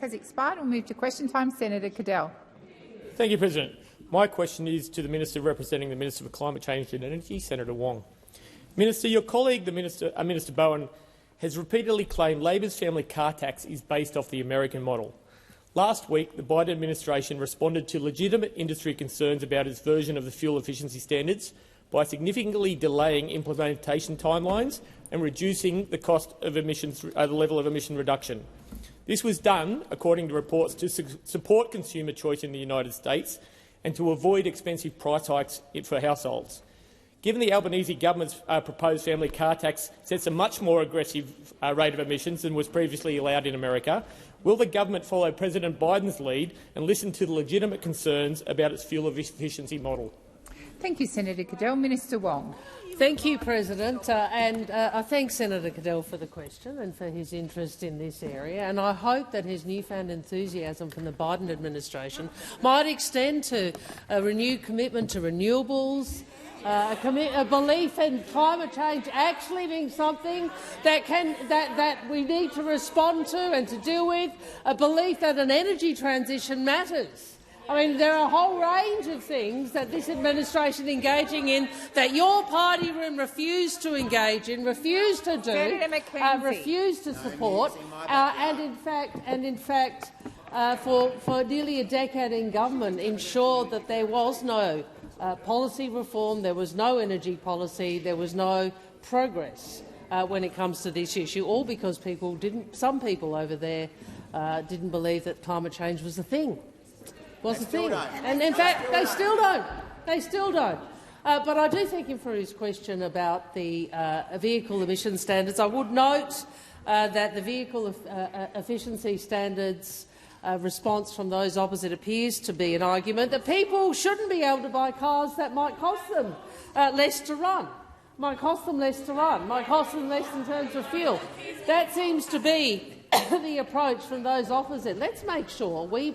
Has expired. We'll move to question time. Senator Cadell. Thank you, President. My question is to the Minister representing the Minister for Climate Change and Energy, Senator Wong. Minister, your colleague, Minister Bowen, has repeatedly claimed Labor's family car tax is based off the American model. Last week, the Biden administration responded to legitimate industry concerns about its version of the fuel efficiency standards by significantly delaying implementation timelines and reducing the cost of emissions, the level of emission reduction. This was done, according to reports, to support consumer choice in the United States and to avoid expensive price hikes for households. Given the Albanese government's proposed family car tax sets a much more aggressive rate of emissions than was previously allowed in America, will the government follow President Biden's lead and listen to the legitimate concerns about its fuel efficiency model? Thank you, Senator Cadell. Minister Wong. Thank you, President, I thank Senator Cadell for the question and for his interest in this area, and I hope that his newfound enthusiasm from the Biden administration might extend to a renewed commitment to renewables, a belief in climate change actually being something that we need to respond to and to deal with, a belief that an energy transition matters. I mean, there are a whole range of things that this administration is engaging in that your party room refused to engage in, refused to do, refused to support, and in fact, for nearly a decade in government, ensured that there was no policy reform, there was no energy policy, there was no progress when it comes to this issue, all because some people over there didn't believe that climate change was a thing. And in fact, they still don't. They still don't. But I do thank him for his question about the vehicle emission standards. I would note that the vehicle efficiency standards response from those opposite appears to be an argument that people shouldn't be able to buy cars that might cost them less to run. Might cost them less in terms of fuel. That seems to be the approach from those opposite. Let's make sure we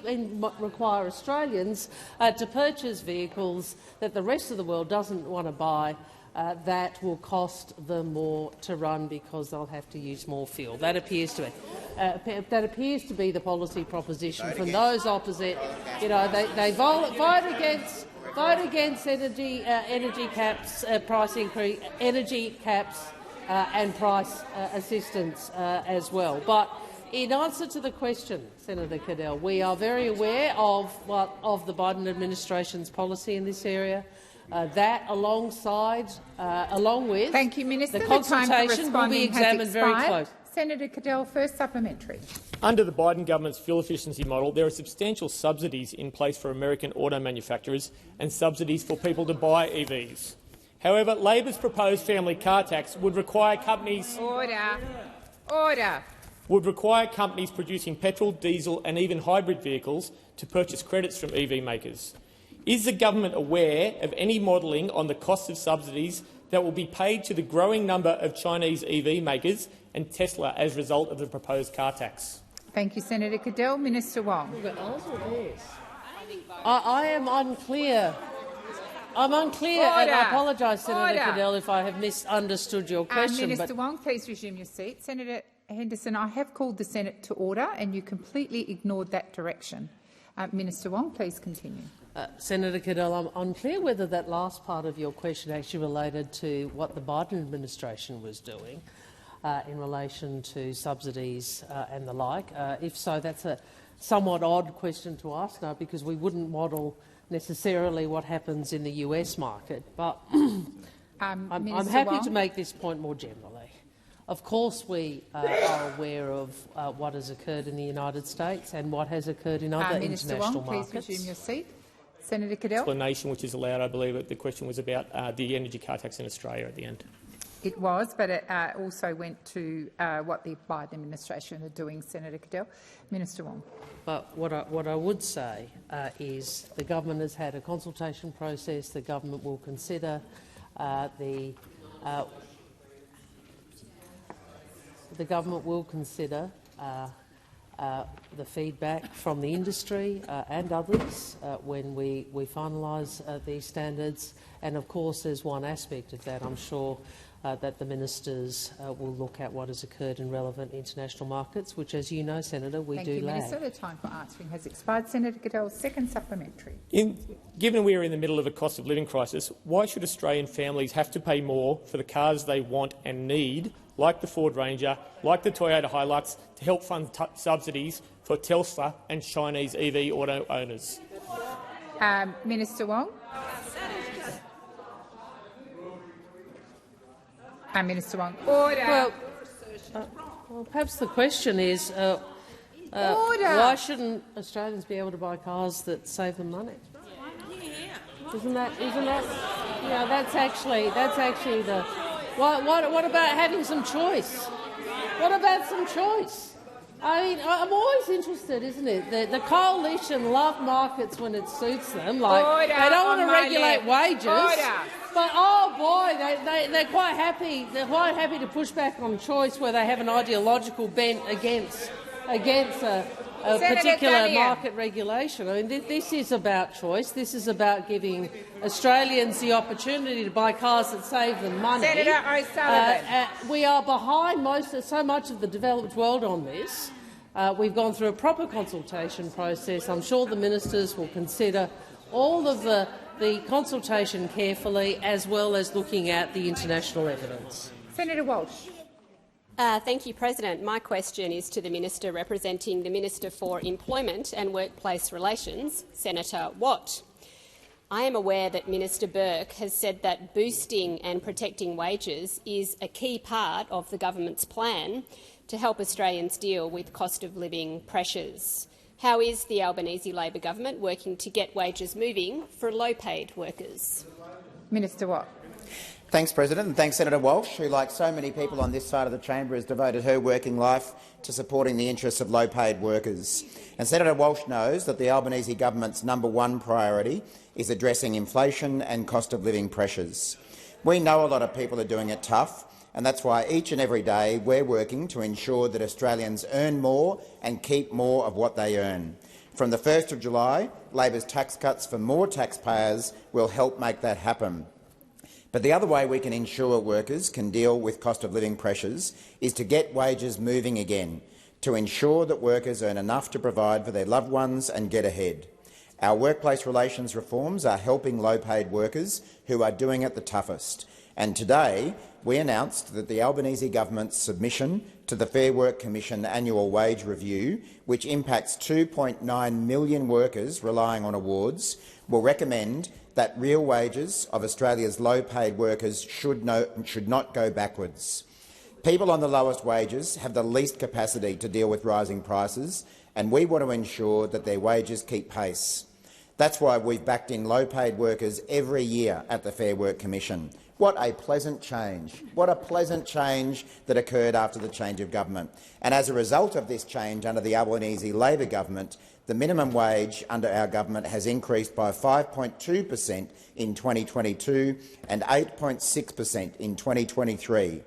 require Australians to purchase vehicles that the rest of the world doesn't want to buy that will cost them more to run because they'll have to use more fuel. That appears to be the policy proposition from those opposite. You know, they vote against energy caps, price increase, energy caps, and price assistance as well. But in answer to the question, Senator Cadell, we are very aware of the Biden administration's policy in this area. That, along with Thank you, Minister. the consultation, will be examined very closely. Senator Cadell, first supplementary. Under the Biden government's fuel efficiency model, there are substantial subsidies in place for American auto manufacturers and subsidies for people to buy EVs. However, Labor's proposed family car tax would require companies producing petrol, diesel and even hybrid vehicles to purchase credits from EV makers. Is the government aware of any modelling on the cost of subsidies that will be paid to the growing number of Chinese EV makers and Tesla as a result of the proposed car tax? Thank you, Senator Cadell. Minister Wong. I am unclear. I'm unclear, and I apologise, Senator Cadell, if I have misunderstood your question. Minister Wong, please resume your seat. Senator Henderson, I have called the Senate to order, and you completely ignored that direction. Minister Wong, please continue. Senator Cadell, I'm unclear whether that last part of your question actually related to what the Biden administration was doing in relation to subsidies and the like. If so, that's a somewhat odd question to ask now, because we wouldn't model necessarily what happens in the US market. But I'm happy to make this point more generally. Of course, we are aware of what has occurred in the United States and what has occurred in other Minister international Wong, markets. please resume your seat. Senator Cadell. Explanation which is allowed. I believe the question was about the energy car tax in Australia at the end. It was, but it also went to what the Biden administration are doing, Senator Cadell. Minister Wong. But what I would say is the government has had a consultation process. The government will consider the feedback from the industry and others when we finalise these standards. And of course, there's one aspect of that I'm sure that the ministers will look at what has occurred in relevant international markets, which, as you know, Senator, we do lag. Minister. The time for answering has expired. Senator Goodell's second supplementary. Given we are in the middle of a cost of living crisis, why should Australian families have to pay more for the cars they want and need, like the Ford Ranger, like the Toyota Hilux, to help fund subsidies for Telstra and Chinese EV auto owners? Minister Wong. Minister Wong. Order. Well, perhaps the question is, why shouldn't Australians be able to buy cars that save them money? Isn't that? Yeah, that's actually the. What about having some choice? What about some choice? I mean, I'm always interested, isn't it? The coalition love markets when it suits them. Like they don't want to regulate wages. But oh boy, they're quite happy. They're quite happy to push back on choice where they have an ideological bent against a particular market regulation. I mean, this is about choice. This is about giving Australians the opportunity to buy cars that save them money. Senator O'Sullivan. We are behind so much of the developed world on this. We've gone through a proper consultation process. I'm sure the ministers will consider all of the consultation carefully, as well as looking at the international evidence. Senator Walsh. Thank you, President. My question is to the Minister representing the Minister for Employment and Workplace Relations, Senator Watt. I am aware that Minister Burke has said that boosting and protecting wages is a key part of the government's plan to help Australians deal with cost of living pressures. How is the Albanese Labor government working to get wages moving for low-paid workers? Minister Watt. Thanks, President, and thanks, Senator Walsh, who, like so many people on this side of the chamber, has devoted her working life to supporting the interests of low-paid workers. And Senator Walsh knows that the Albanese government's #1 priority is addressing inflation and cost of living pressures. We know a lot of people are doing it tough, and that's why each and every day we're working to ensure that Australians earn more and keep more of what they earn. From the 1st of July, Labor's tax cuts for more taxpayers will help make that happen. But the other way we can ensure workers can deal with cost of living pressures is to get wages moving again, to ensure that workers earn enough to provide for their loved ones and get ahead. Our workplace relations reforms are helping low-paid workers who are doing it the toughest. And today we announced that the Albanese government's submission to the Fair Work Commission annual wage review, which impacts 2.9 million workers relying on awards, will recommend that real wages of Australia's low-paid workers should not go backwards. People on the lowest wages have the least capacity to deal with rising prices, and we want to ensure that their wages keep pace. That's why we've backed in low-paid workers every year at the Fair Work Commission. What a pleasant change. What a pleasant change that occurred after the change of government. And as a result of this change under the Albanese Labor government, the minimum wage under our government has increased by 5.2% in 2022 and 8.6% in 2023.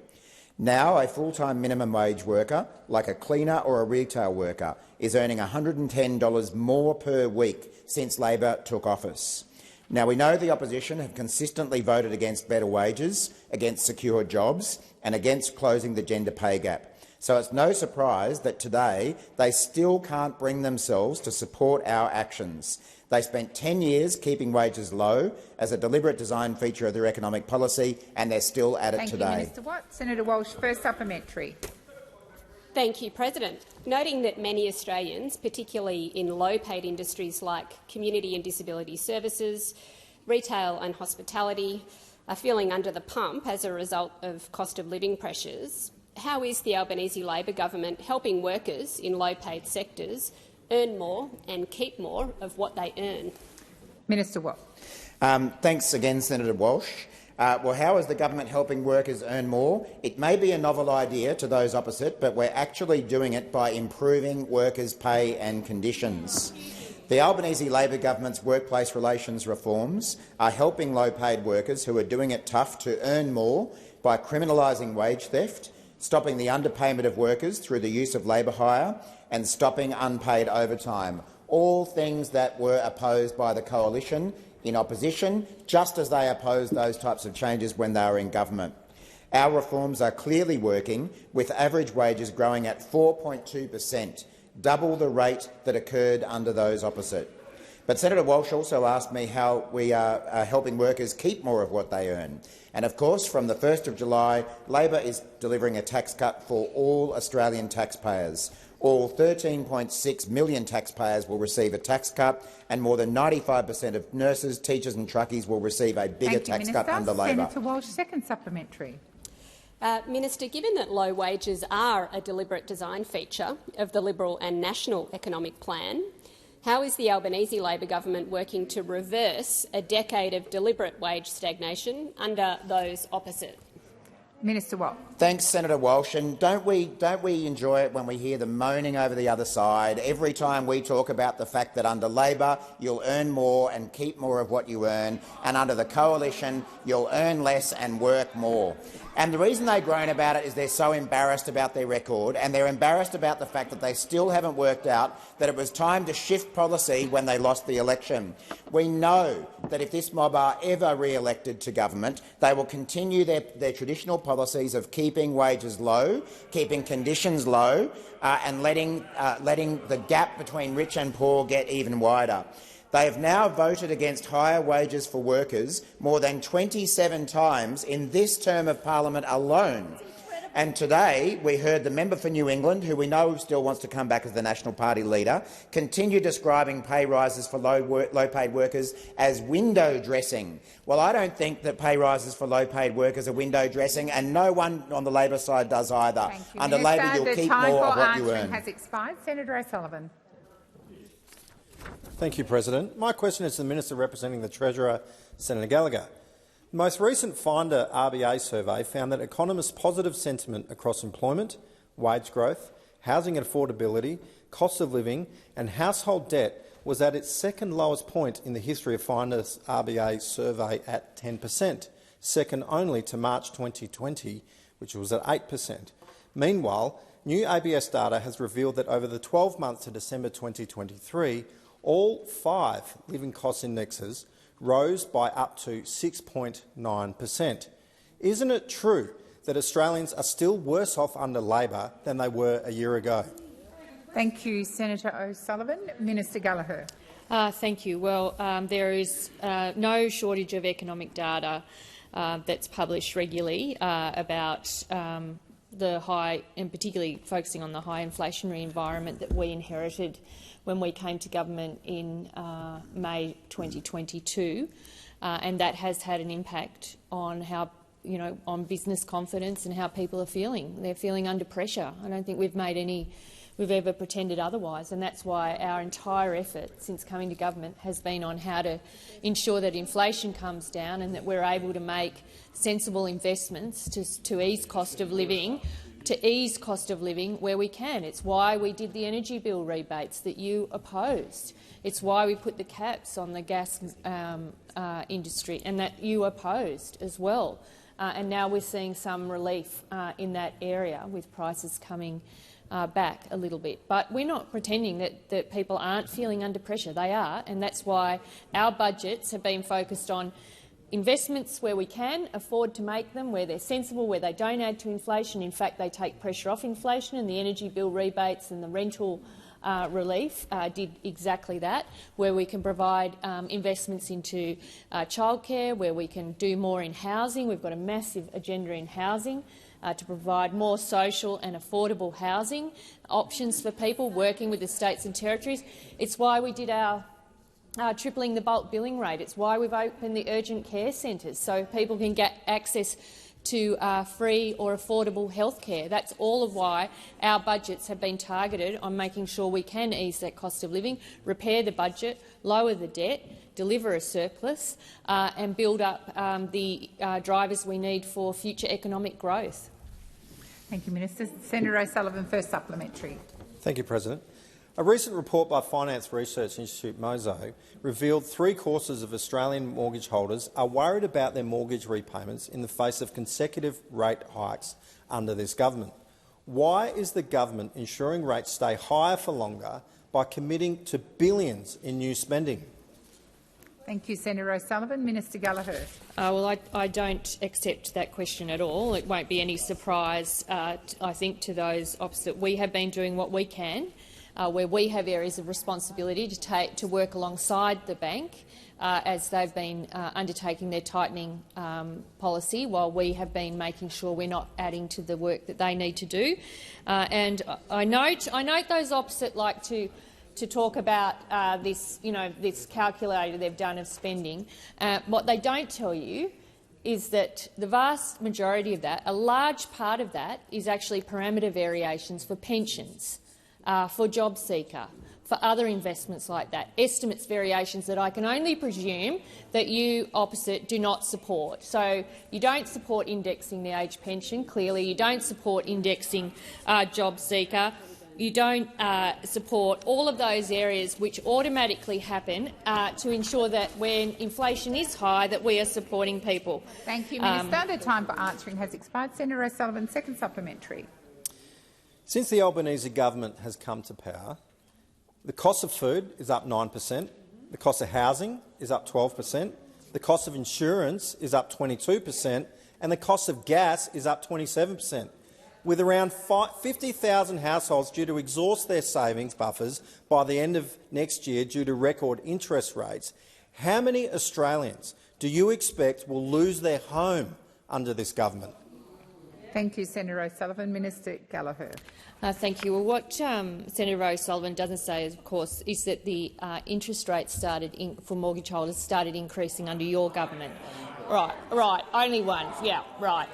Now a full-time minimum wage worker, like a cleaner or a retail worker, is earning $110 more per week since Labor took office. Now, we know the opposition have consistently voted against better wages, against secure jobs and against closing the gender pay gap. So it's no surprise that today they still can't bring themselves to support our actions. They spent 10 years keeping wages low as a deliberate design feature of their economic policy, and they're still at it today. Thank you, Minister Watt. Senator Walsh, first supplementary. Thank you, President. Noting that many Australians, particularly in low-paid industries like community and disability services, retail and hospitality, are feeling under the pump as a result of cost of living pressures, how is the Albanese Labor government helping workers in low-paid sectors earn more and keep more of what they earn? Minister Watt. Thanks again, Senator Walsh. Well, how is the government helping workers earn more? It may be a novel idea to those opposite, but we're actually doing it by improving workers' pay and conditions. The Albanese Labor government's workplace relations reforms are helping low-paid workers who are doing it tough to earn more by criminalising wage theft, stopping the underpayment of workers through the use of labour hire and stopping unpaid overtime, all things that were opposed by the coalition in opposition, just as they opposed those types of changes when they were in government. Our reforms are clearly working, with average wages growing at 4.2%, double the rate that occurred under those opposite. But Senator Walsh also asked me how we are helping workers keep more of what they earn. And of course, from the 1st of July, Labor is delivering a tax cut for all Australian taxpayers. All 13.6 million taxpayers will receive a tax cut, and more than 95% of nurses, teachers and truckies will receive a bigger tax cut under Labor. Senator Walsh, second supplementary. Minister, given that low wages are a deliberate design feature of the Liberal and National Economic Plan, how is the Albanese Labor government working to reverse a decade of deliberate wage stagnation under those opposite? Minister Watt. Thanks, Senator Walsh. And don't we enjoy it when we hear them moaning over the other side every time we talk about the fact that under Labor you'll earn more and keep more of what you earn, and under the Coalition you'll earn less and work more. And the reason they groan about it is they're so embarrassed about their record, and they're embarrassed about the fact that they still haven't worked out that it was time to shift policy when they lost the election. We know that if this mob are ever re-elected to government, they will continue their traditional policies of keeping wages low, keeping conditions low, and letting the gap between rich and poor get even wider. They have now voted against higher wages for workers more than 27 times in this term of parliament alone. And today we heard the member for New England, who we know still wants to come back as the National Party leader, continue describing pay rises for low-paid workers as window dressing. Well, I don't think that pay rises for low-paid workers are window dressing, and no one on the Labor side does either. Under Labor, you'll keep more of what you earn. Has expired. Senator O'Sullivan. Thank you, President. My question is to the Minister representing the Treasurer, Senator Gallagher. The most recent Finder RBA survey found that economists' positive sentiment across employment, wage growth, housing and affordability, cost of living and household debt was at its second lowest point in the history of Finder's RBA survey at 10%, second only to March 2020, which was at 8%. Meanwhile, new ABS data has revealed that over the 12 months to December 2023, all 5 living cost indexes rose by up to 6.9%. Isn't it true that Australians are still worse off under Labor than they were a year ago? Thank you, Senator O'Sullivan. Minister Gallagher. Thank you. Well, there is no shortage of economic data that's published regularly about the high, and particularly focusing on the high inflationary environment that we inherited when we came to government in May 2022, and that has had an impact on how, on business confidence and how people are feeling. They're feeling under pressure. I don't think we've ever pretended otherwise, and that's why our entire effort since coming to government has been on how to ensure that inflation comes down and that we're able to make sensible investments to ease cost of living where we can. It's why we did the energy bill rebates that you opposed. It's why we put the caps on the gas industry and that you opposed as well. And now we're seeing some relief in that area with prices coming back a little bit. But we're not pretending that people aren't feeling under pressure. They are, and that's why our budgets have been focused on investments where we can afford to make them, where they're sensible, where they don't add to inflation. In fact, they take pressure off inflation, and the energy bill rebates and the rental relief did exactly that, where we can provide investments into childcare, where we can do more in housing. We've got a massive agenda in housing to provide more social and affordable housing options for people working with the states and territories. It's why we did our tripling the bulk billing rate. It's why we've opened the urgent care centres so people can get access to free or affordable health care. That's all of why our budgets have been targeted on making sure we can ease that cost of living, repair the budget, lower the debt, deliver a surplus and build up the drivers we need for future economic growth. Thank you, Minister. Senator O'Sullivan, first supplementary. Thank you, President. A recent report by Finance Research Institute Mozo revealed 3/4 of Australian mortgage holders are worried about their mortgage repayments in the face of consecutive rate hikes under this government. Why is the government ensuring rates stay higher for longer by committing to billions in new spending? Thank you, Senator O'Sullivan. Minister Gallagher. Well, I don't accept that question at all. It won't be any surprise, I think, to those opposite. We have been doing what we can, where we have areas of responsibility to work alongside the bank as they've been undertaking their tightening policy, while we have been making sure we're not adding to the work that they need to do. And I note those opposite like to talk about this calculator they've done of spending. What they don't tell you is that the vast majority of that, a large part of that, is actually parameter variations for pensions, for JobSeeker, for other investments like that, estimates variations that I can only presume that you opposite do not support. So you don't support indexing the age pension, clearly. You don't support indexing JobSeeker. You don't support all of those areas which automatically happen to ensure that when inflation is high, that we are supporting people. Thank you, Minister. The time for answering has expired. Senator O'Sullivan, second supplementary. Since the Albanese government has come to power, the cost of food is up 9%, the cost of housing is up 12%, the cost of insurance is up 22%, and the cost of gas is up 27%. With around 50,000 households due to exhaust their savings buffers by the end of next year due to record interest rates, how many Australians do you expect will lose their home under this government? Thank you, Senator O'Sullivan. Minister Gallagher. Thank you. Well, what Senator O'Sullivan doesn't say, of course, is that the interest rates for mortgage holders started increasing under your government. Right, only one. Yeah, right.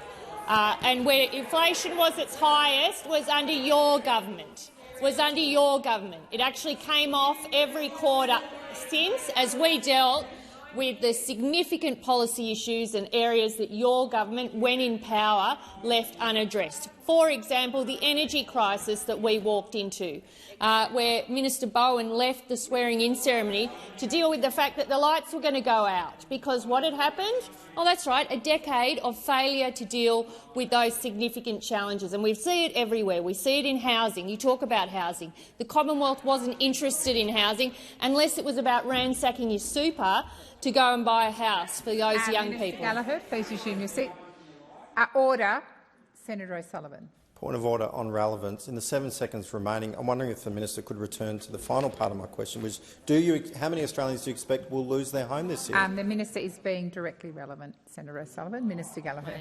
And where inflation was its highest was under your government. It actually came off every quarter since, as we dealt with the significant policy issues and areas that your government, when in power, left unaddressed. For example, the energy crisis that we walked into, where Minister Bowen left the swearing-in ceremony to deal with the fact that the lights were going to go out. Because what had happened? Oh, that's right, a decade of failure to deal with those significant challenges. And we see it everywhere. We see it in housing. You talk about housing. The Commonwealth wasn't interested in housing unless it was about ransacking your super to go and buy a house for those young Minister people. Gallagher, please resume your seat. Order. Senator O'Sullivan. Point of order on relevance. In the 7 seconds remaining, I'm wondering if the minister could return to the final part of my question, which how many Australians do you expect will lose their home this year? The minister is being directly relevant. Senator O'Sullivan. Minister Gallagher.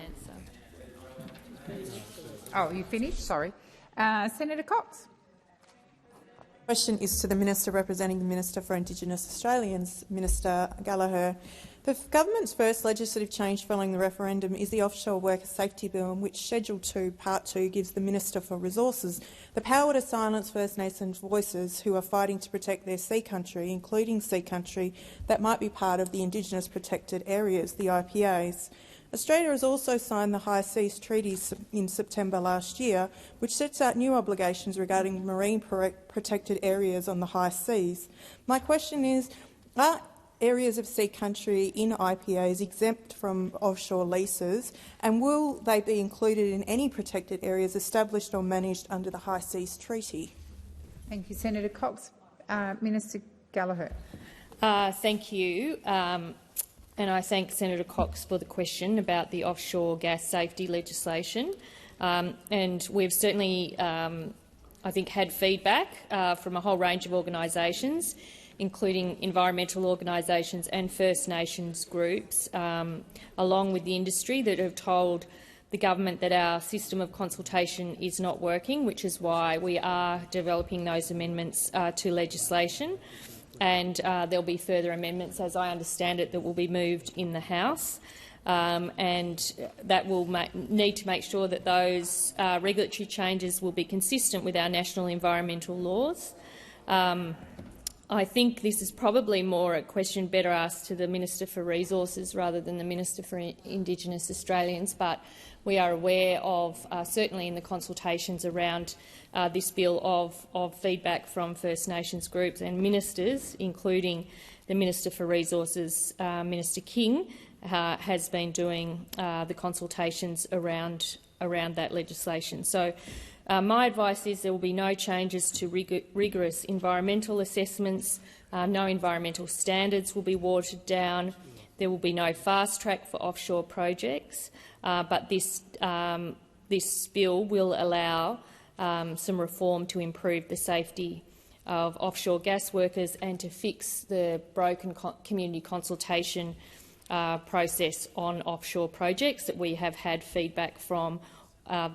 Oh, you finished? Sorry. Senator Cox. The question is to the Minister representing the Minister for Indigenous Australians, Minister Gallagher. The government's first legislative change following the referendum is the Offshore Worker Safety Bill, in which Schedule 2, Part 2 gives the Minister for Resources the power to silence First Nations voices who are fighting to protect their sea country, including sea country that might be part of the Indigenous Protected Areas, the IPAs. Australia has also signed the High Seas Treaties in September last year, which sets out new obligations regarding marine protected areas on the high seas. My question is, are areas of sea country in IPAs exempt from offshore leases, and will they be included in any protected areas established or managed under the High Seas Treaty? Thank you, Senator Cox. Minister Gallagher. Thank you. And I thank Senator Cox for the question about the offshore gas safety legislation. And we've certainly, I think, had feedback from a whole range of organisations, including environmental organisations and First Nations groups, along with the industry, that have told the government that our system of consultation is not working, which is why we are developing those amendments to legislation. And there'll be further amendments, as I understand it, that will be moved in the House. And that will need to make sure that those regulatory changes will be consistent with our national environmental laws. I think this is probably more a question better asked to the Minister for Resources rather than the Minister for Indigenous Australians, but we are aware of, certainly in the consultations around this bill, of feedback from First Nations groups and ministers, including the Minister for Resources, Minister King, has been doing the consultations around that legislation. So My advice is there will be no changes to rigorous environmental assessments. No environmental standards will be watered down. There will be no fast track for offshore projects, but this bill will allow some reform to improve the safety of offshore gas workers and to fix the broken community consultation process on offshore projects that we have had feedback from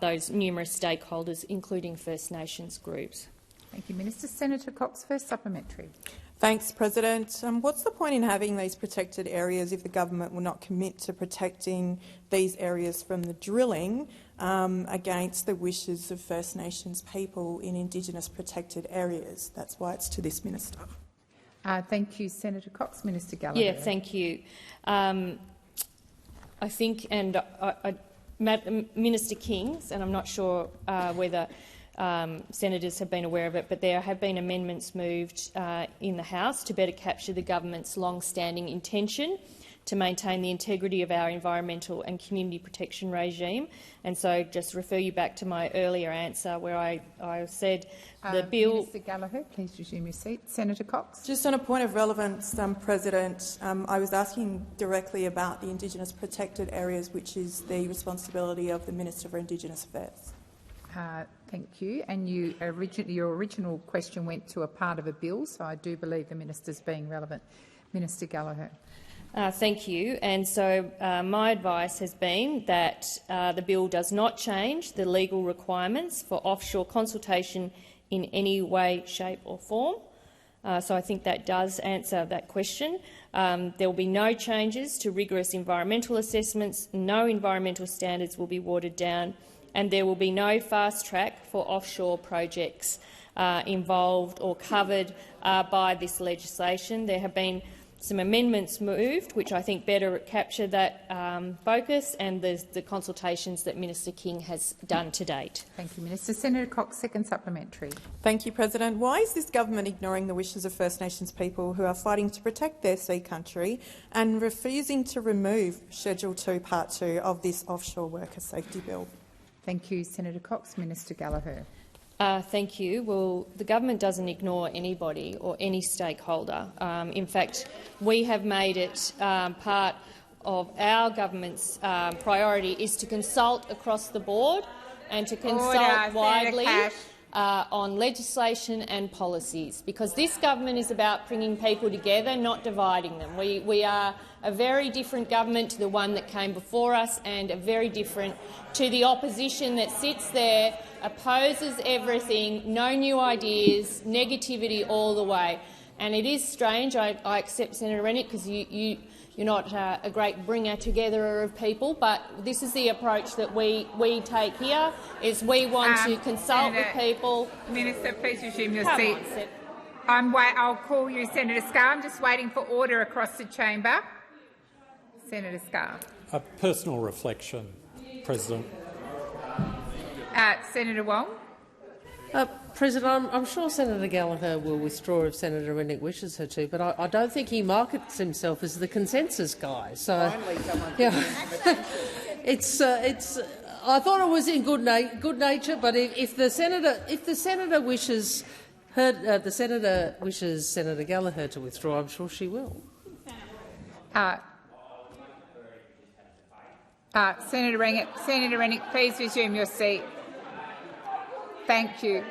those numerous stakeholders, including First Nations groups. Thank you, Minister. Senator Cox, first supplementary. Thanks, President. What's the point in having these protected areas if the government will not commit to protecting these areas from the drilling against the wishes of First Nations people in Indigenous protected areas? That's why it's to this minister. Thank you, Senator Cox. Minister Gallagher. Yeah, thank you. I think, and Minister King's, and I'm not sure whether senators have been aware of it, but there have been amendments moved in the House to better capture the government's long-standing intention to maintain the integrity of our environmental and community protection regime. And so just refer you back to my earlier answer where I said the bill— Minister Gallagher, please resume your seat. Senator Cox. Just on a point of relevance, President, I was asking directly about the Indigenous protected areas, which is the responsibility of the Minister for Indigenous Affairs. Thank you. And your original question went to a part of a bill, so I do believe the minister's being relevant. Minister Gallagher. Thank you. And so my advice has been that the bill does not change the legal requirements for offshore consultation in any way, shape or form. So I think that does answer that question. There will be no changes to rigorous environmental assessments, no environmental standards will be watered down, and there will be no fast track for offshore projects involved or covered by this legislation. There have been some amendments moved, which I think better capture that focus, and the consultations that Minister King has done to date. Thank you, Minister. Senator Cox, second supplementary. Thank you, President. Why is this government ignoring the wishes of First Nations people who are fighting to protect their sea country and refusing to remove Schedule 2, Part 2 of this offshore worker safety bill? Thank you, Senator Cox. Minister Gallagher. Thank you. Well, the government doesn't ignore anybody or any stakeholder. In fact, we have made it part of our government's priority is to consult across the board and to consult widely on legislation and policies, because this government is about bringing people together, not dividing them. We are a very different government to the one that came before us, and a very different to the opposition that sits there, opposes everything, no new ideas, negativity all the way. And it is strange. I accept Senator Rennick, because you're not a great bringer-together of people, but this is the approach that we take here, is we want to consult with people. Minister, please resume your seat. I'll call you, Senator Scarr. I'm just waiting for order across the chamber. Senator Scarr. A personal reflection, President. Senator Wong. President, I'm sure Senator Gallagher will withdraw if Senator Rennick wishes her to, but I don't think he markets himself as the consensus guy. So, yeah, I thought it was in good nature, but if the senator wishes Senator Gallagher to withdraw, I'm sure she will. Senator Rennick, please resume your seat. Thank you.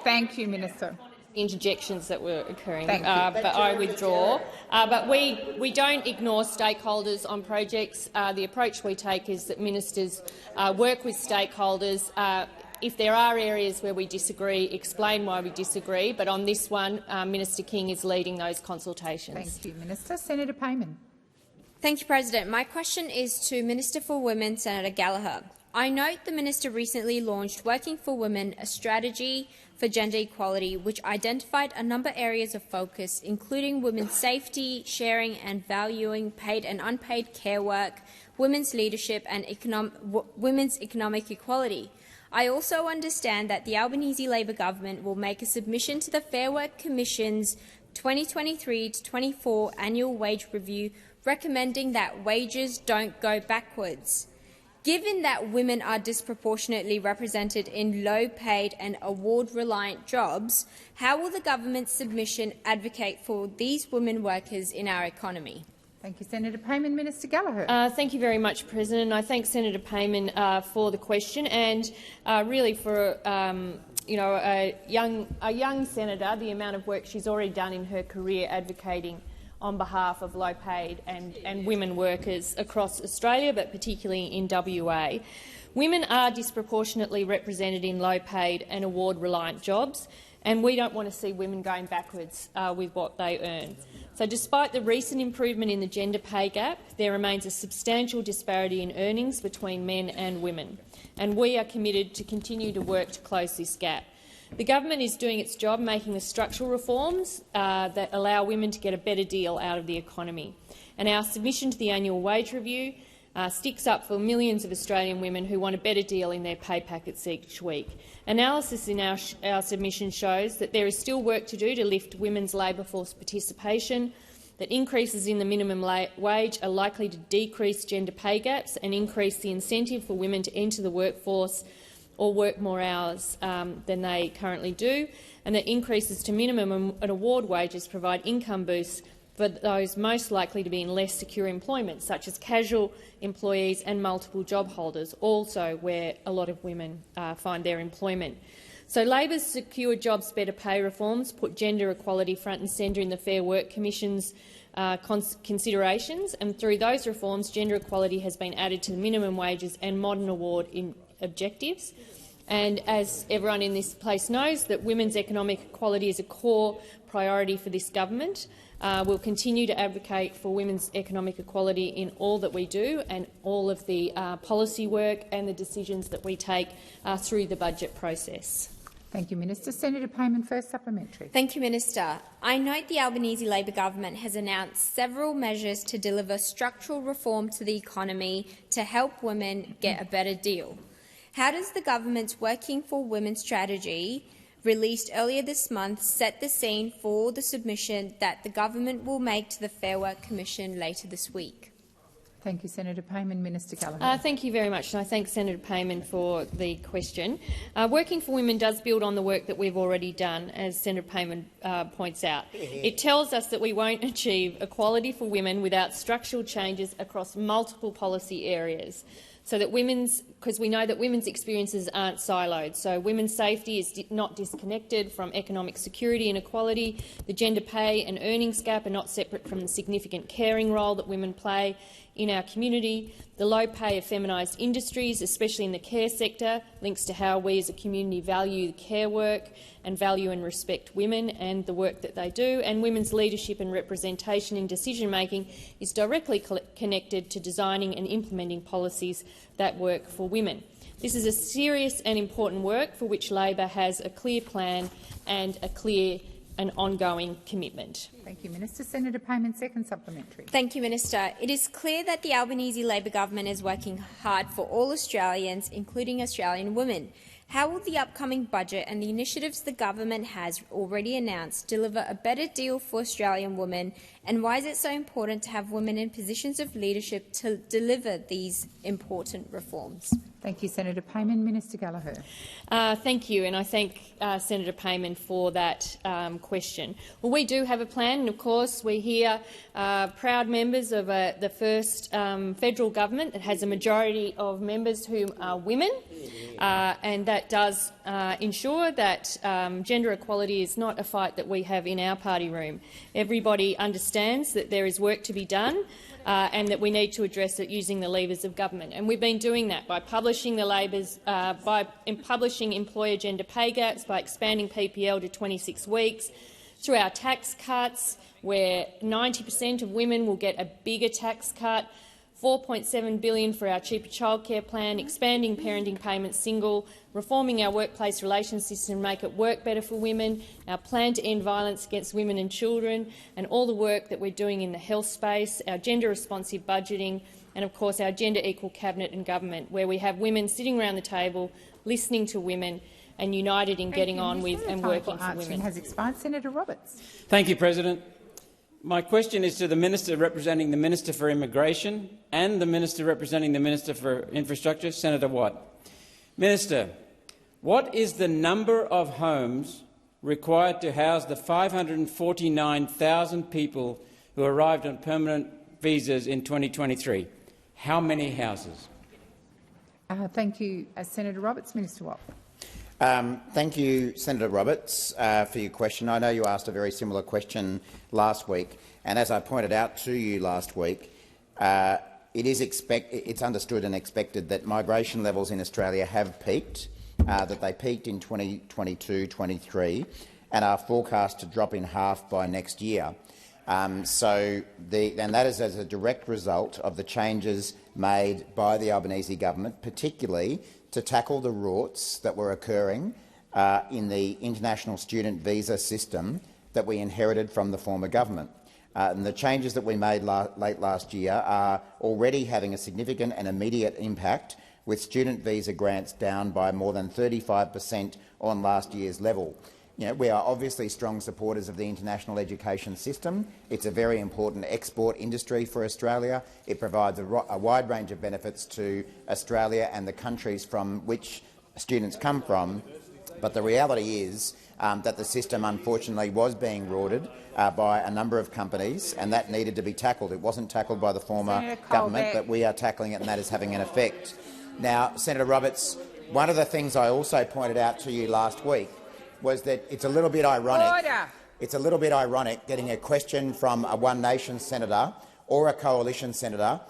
Thank you, Minister. Interjections that were occurring, but I withdraw. But we don't ignore stakeholders on projects. The approach we take is that ministers work with stakeholders. If there are areas where we disagree, explain why we disagree. But on this one, Minister King is leading those consultations. Thank you, Minister. Senator Payman. Thank you, President. My question is to Minister for Women, Senator Gallagher. I note the minister recently launched Working for Women, a strategy for gender equality, which identified a number of areas of focus, including women's safety, sharing and valuing paid and unpaid care work, women's leadership and women's economic equality. I also understand that the Albanese Labor government will make a submission to the Fair Work Commission's 2023-24 annual wage review, recommending that wages don't go backwards. Given that women are disproportionately represented in low-paid and award-reliant jobs, how will the government's submission advocate for these women workers in our economy? Thank you, Senator Payman. Minister Gallagher. Thank you very much, President. I thank Senator Payman for the question and really for a young senator, the amount of work she's already done in her career advocating on behalf of low-paid and women workers across Australia, but particularly in WA. Women are disproportionately represented in low-paid and award-reliant jobs, and we don't want to see women going backwards with what they earn. So despite the recent improvement in the gender pay gap, there remains a substantial disparity in earnings between men and women, and we are committed to continue to work to close this gap. The government is doing its job making the structural reforms that allow women to get a better deal out of the economy. And our submission to the annual wage review sticks up for millions of Australian women who want a better deal in their pay packets each week. Analysis in our submission shows that there is still work to do to lift women's labour force participation, that increases in the minimum wage are likely to decrease gender pay gaps and increase the incentive for women to enter the workforce or work more hours than they currently do, and that increases to minimum and award wages provide income boosts for those most likely to be in less secure employment, such as casual employees and multiple job holders, also where a lot of women find their employment. So Labor's Secure Jobs Better Pay reforms put gender equality front and centre in the Fair Work Commission's considerations, and through those reforms gender equality has been added to the minimum wages and modern award objectives. And as everyone in this place knows, that women's economic equality is a core priority for this government. We'll continue to advocate for women's economic equality in all that we do and all of the policy work and the decisions that we take through the budget process. Thank you, Minister. Senator Payman, first supplementary. Thank you, Minister. I note the Albanese Labor government has announced several measures to deliver structural reform to the economy to help women get a better deal. How does the government's Working for Women strategy, released earlier this month, set the scene for the submission that the government will make to the Fair Work Commission later this week? Thank you, Senator Payman. Minister Gallagher. Thank you very much, and I thank Senator Payman for the question. Working for Women does build on the work that we've already done, as Senator Payman points out. It tells us that we won't achieve equality for women without structural changes across multiple policy areas, so that because we know that women's experiences aren't siloed. So women's safety is not disconnected from economic security and equality. The gender pay and earnings gap are not separate from the significant caring role that women play in our community. The low pay of feminised industries, especially in the care sector, links to how we as a community value the care work and value and respect women and the work that they do. And women's leadership and representation in decision-making is directly connected to designing and implementing policies that work for women. This is a serious and important work for which Labor has a clear plan and a clear and ongoing commitment. Thank you, Minister. Senator Payman, second supplementary. Thank you, Minister. It is clear that the Albanese Labor government is working hard for all Australians, including Australian women. How will the upcoming budget and the initiatives the government has already announced deliver a better deal for Australian women, and why is it so important to have women in positions of leadership to deliver these important reforms? Thank you, Senator Payman. Minister Gallagher. Thank you, and I thank Senator Payman for that question. Well, we do have a plan, and of course we're here proud members of the first federal government that has a majority of members who are women, and that does ensure that gender equality is not a fight that we have in our party room. Everybody understands that there is work to be done, and that we need to address it using the levers of government. And we've been doing that by publishing publishing employer gender pay gaps, by expanding PPL to 26 weeks, through our tax cuts, where 90% of women will get a bigger tax cut, $4.7 billion for our cheaper childcare plan, expanding parenting payments single, reforming our workplace relations system to make it work better for women, our plan to end violence against women and children, and all the work that we're doing in the health space, our gender-responsive budgeting, and of course our gender equal cabinet and government, where we have women sitting around the table, listening to women and united in getting on with and working for women. Has expired. Senator Roberts. Thank you, President. My question is to the Minister representing the Minister for Immigration and the Minister representing the Minister for Infrastructure, Senator Watt. Minister, what is the number of homes required to house the 549,000 people who arrived on permanent visas in 2023? How many houses? Thank you, Senator Roberts. Minister Watt. Thank you, Senator Roberts, for your question. I know you asked a very similar question last week, and as I pointed out to you last week, it's understood and expected that migration levels in Australia have peaked, that they peaked in 2022-23 and are forecast to drop in half by next year. And that is as a direct result of the changes made by the Albanese government, particularly to tackle the rorts that were occurring in the international student visa system that we inherited from the former government. And the changes that we made late last year are already having a significant and immediate impact, with student visa grants down by more than 35% on last year's level. We are obviously strong supporters of the international education system. It's a very important export industry for Australia. It provides a wide range of benefits to Australia and the countries from which students come from. But the reality is that the system, unfortunately, was being rorted by a number of companies, and that needed to be tackled. It wasn't tackled by the former government, but we are tackling it, and that is having an effect. Now, Senator Roberts, one of the things I also pointed out to you last week was that it's a little bit ironic. Order. It's a little bit ironic getting a question from a One Nation senator or a coalition senator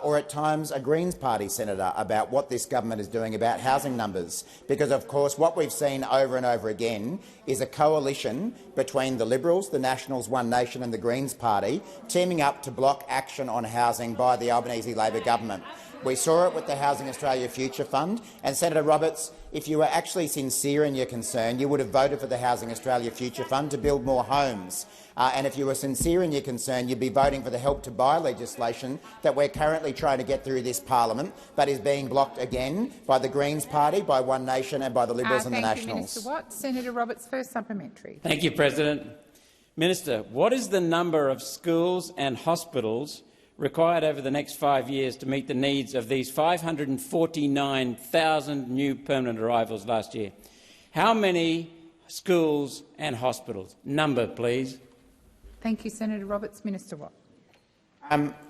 or at times a Greens Party senator about what this government is doing about housing numbers, because of course what we've seen over and over again is a coalition between the Liberals, the Nationals, One Nation and the Greens Party teaming up to block action on housing by the Albanese Labor government. We saw it with the Housing Australia Future Fund, and Senator Roberts, if you were actually sincere in your concern, you would have voted for the Housing Australia Future Fund to build more homes. And if you were sincere in your concern, you'd be voting for the Help to Buy legislation that we're currently trying to get through this parliament, but is being blocked again by the Greens Party, by One Nation and by the Liberals and the Nationals. Thank you, Minister Watt. Senator Roberts, first supplementary. Thank you, President. Minister, what is the number of schools and hospitals required over the next 5 years to meet the needs of these 549,000 new permanent arrivals last year? How many schools and hospitals? Number, please. Thank you, Senator Roberts. Minister Watt.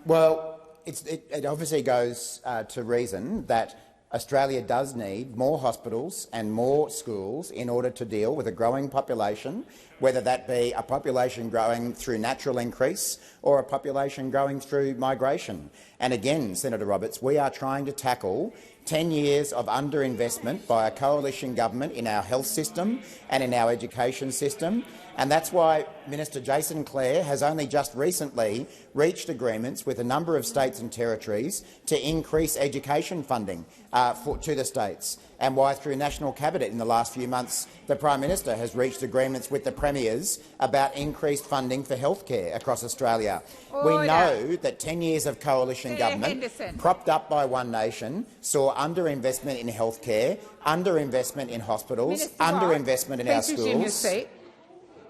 Well, it obviously goes to reason that Australia does need more hospitals and more schools in order to deal with a growing population, whether that be a population growing through natural increase or a population growing through migration. And again, Senator Roberts, we are trying to tackle 10 years of underinvestment by a coalition government in our health system and in our education system. And that's why Minister Jason Clare has only just recently reached agreements with a number of states and territories to increase education funding to the states, and why through National Cabinet in the last few months the Prime Minister has reached agreements with the premiers about increased funding for healthcare across Australia. Order. We know that 10 years of coalition government, propped up by One Nation, saw underinvestment in healthcare, underinvestment in hospitals, underinvestment in our schools. Resume your seat.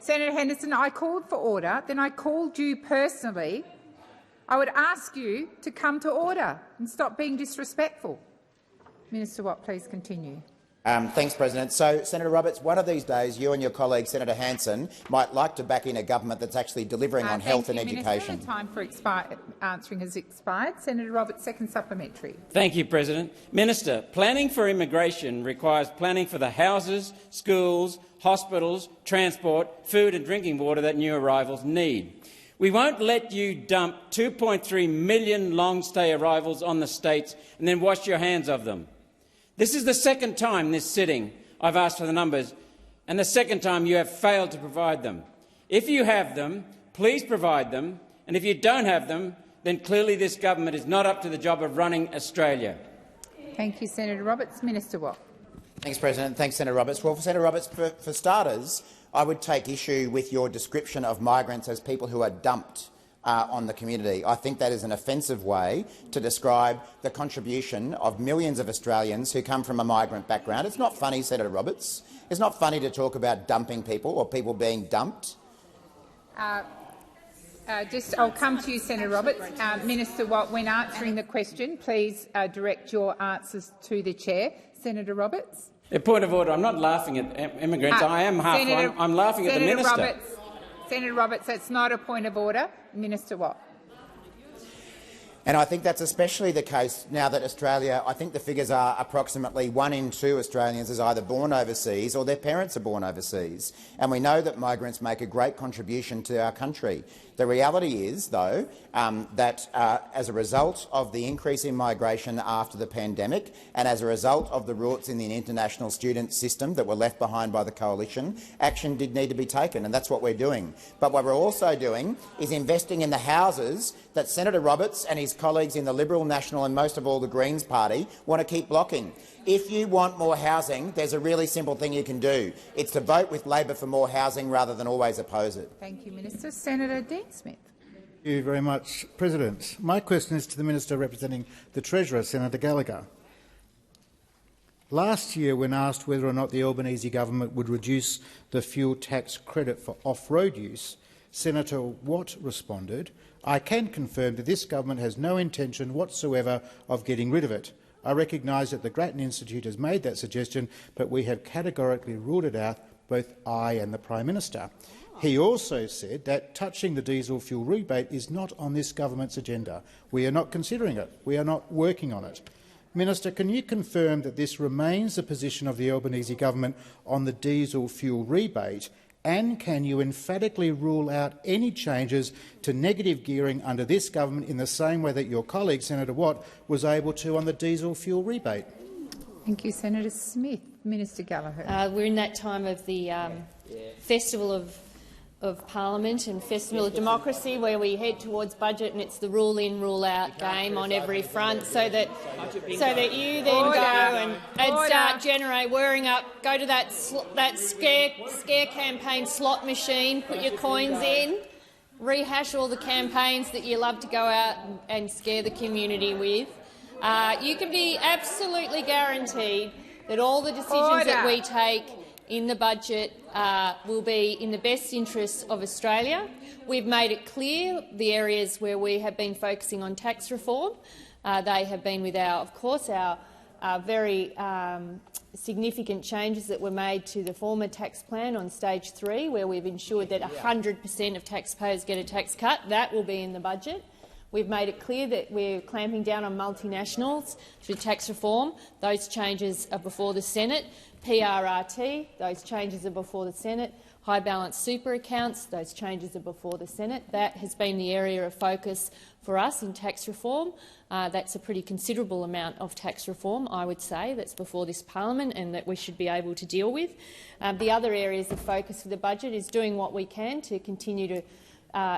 Senator Henderson, I called for order, then I called you personally. I would ask you to come to order and stop being disrespectful. Minister Watt, please continue. Thanks, President. So, Senator Roberts, one of these days you and your colleague Senator Hanson might like to back in a government that's actually delivering on health and education. The time for answering has expired. Senator Roberts, second supplementary. Thank you, President. Minister, planning for immigration requires planning for the houses, schools, hospitals, transport, food and drinking water that new arrivals need. We won't let you dump 2.3 million long-stay arrivals on the states and then wash your hands of them. This is the second time this sitting I've asked for the numbers, and the second time you have failed to provide them. If you have them, please provide them, and if you don't have them, then clearly this government is not up to the job of running Australia. Thank you, Senator Roberts. Minister Watt. Thanks, President. Thanks, Senator Roberts. Well, Senator Roberts, for starters, I would take issue with your description of migrants as people who are dumped on the community. I think that is an offensive way to describe the contribution of millions of Australians who come from a migrant background. It's not funny, Senator Roberts. It's not funny to talk about dumping people or people being dumped. I'll come to you, Senator Roberts. Minister Watt, when answering the question, please direct your answers to the chair. Senator Roberts. A point of order. I'm not laughing at immigrants. I am half one. I'm laughing at the minister. Senator Roberts, that's not a point of order. Minister Watt. And I think that's especially the case now that Australia, I think the figures are approximately 1 in 2 Australians is either born overseas or their parents are born overseas. And we know that migrants make a great contribution to our country. The reality is, though, that as a result of the increase in migration after the pandemic and as a result of the roots in the international student system that were left behind by the coalition, action did need to be taken, and that's what we're doing. But what we're also doing is investing in the houses that Senator Roberts and his colleagues in the Liberal, National and most of all the Greens party want to keep blocking. If you want more housing, there's a really simple thing you can do. It's to vote with Labor for more housing rather than always oppose it. Thank you, Minister. Senator Dean Smith. Thank you very much, President. My question is to the Minister representing the Treasurer, Senator Gallagher. Last year, when asked whether or not the Albanese government would reduce the fuel tax credit for off-road use, Senator Watt responded, "I can confirm that this government has no intention whatsoever of getting rid of it. I recognise that the Grattan Institute has made that suggestion, but we have categorically ruled it out, both I and the Prime Minister." He also said that touching the diesel fuel rebate is not on this government's agenda. We are not considering it. We are not working on it. Minister, can you confirm that this remains the position of the Albanese government on the diesel fuel rebate, and can you emphatically rule out any changes to negative gearing under this government in the same way that your colleague, Senator Watt, was able to on the diesel fuel rebate? Thank you, Senator Smith. Minister Gallagher. We're in that time of the Festival of Parliament and Festival of Democracy, where we head towards budget, and it's the rule-in, rule-out game on every front, so that you then go and start whirring up, go to that scare campaign slot machine, put your coins in, rehash all the campaigns that you love to go out and scare the community with. You can be absolutely guaranteed that all the decisions that we take in the budget will be in the best interests of Australia. We've made it clear the areas where we have been focusing on tax reform. They have been with our very significant changes that were made to the former tax plan on stage 3, where we've ensured that 100% of taxpayers get a tax cut. That will be in the budget. We've made it clear that we're clamping down on multinationals through tax reform. Those changes are before the Senate. PRRT, those changes are before the Senate. High balance super accounts, those changes are before the Senate. That has been the area of focus for us in tax reform. That's a pretty considerable amount of tax reform, I would say, that's before this parliament and that we should be able to deal with. The other areas of focus for the budget is doing what we can to continue to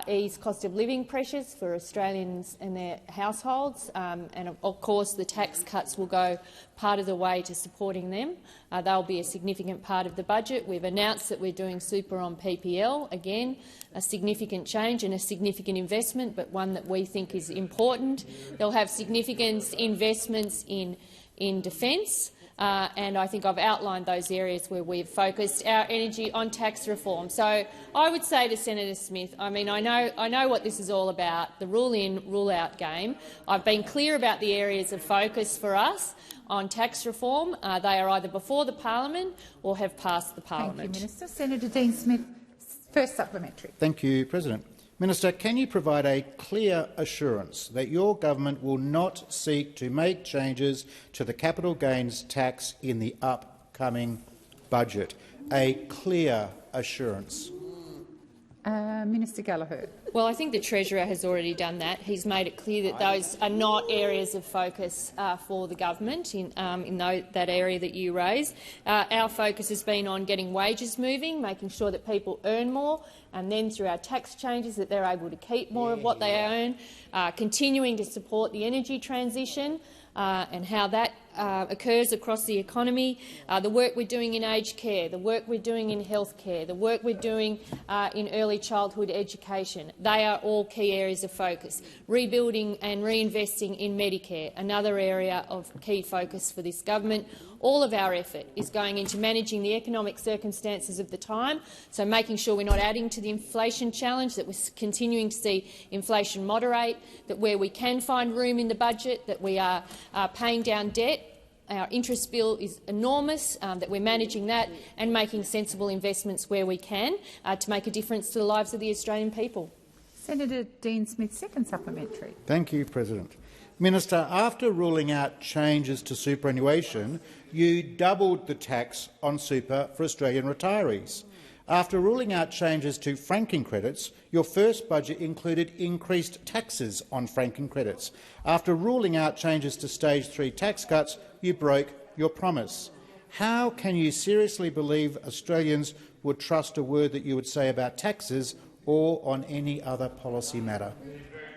ease cost of living pressures for Australians and their households, and of course the tax cuts will go part of the way to supporting them. They'll be a significant part of the budget. We've announced that we're doing super on PPL, again a significant change and a significant investment, but one that we think is important. They'll have significant investments in defence. And I think I've outlined those areas where we've focused our energy on tax reform. So I would say to Senator Smith, I know what this is all about, the rule-in, rule-out game. I've been clear about the areas of focus for us on tax reform. They are either before the parliament or have passed the parliament. Thank you, Minister. Senator Dean Smith, first supplementary. Thank you, President. Minister, can you provide a clear assurance that your government will not seek to make changes to the capital gains tax in the upcoming budget? A clear assurance. Minister Gallagher. Well, I think the Treasurer has already done that. He's made it clear that those are not areas of focus for the government in that area that you raise. Our focus has been on getting wages moving, making sure that people earn more, and then through our tax changes that they're able to keep more of what they earn, continuing to support the energy transition and how that occurs across the economy, the work we're doing in aged care, the work we're doing in health care, the work we're doing in early childhood education. They are all key areas of focus. Rebuilding and reinvesting in Medicare, another area of key focus for this government. All of our effort is going into managing the economic circumstances of the time, so making sure we're not adding to the inflation challenge, that we're continuing to see inflation moderate, that where we can find room in the budget, that we are paying down debt. Our interest bill is enormous, that we're managing that and making sensible investments where we can to make a difference to the lives of the Australian people. Senator Dean Smith, second supplementary. Thank you, President. Minister, after ruling out changes to superannuation, you doubled the tax on super for Australian retirees. After ruling out changes to franking credits, your first budget included increased taxes on franking credits. After ruling out changes to Stage 3 tax cuts, you broke your promise. How can you seriously believe Australians would trust a word that you would say about taxes or on any other policy matter?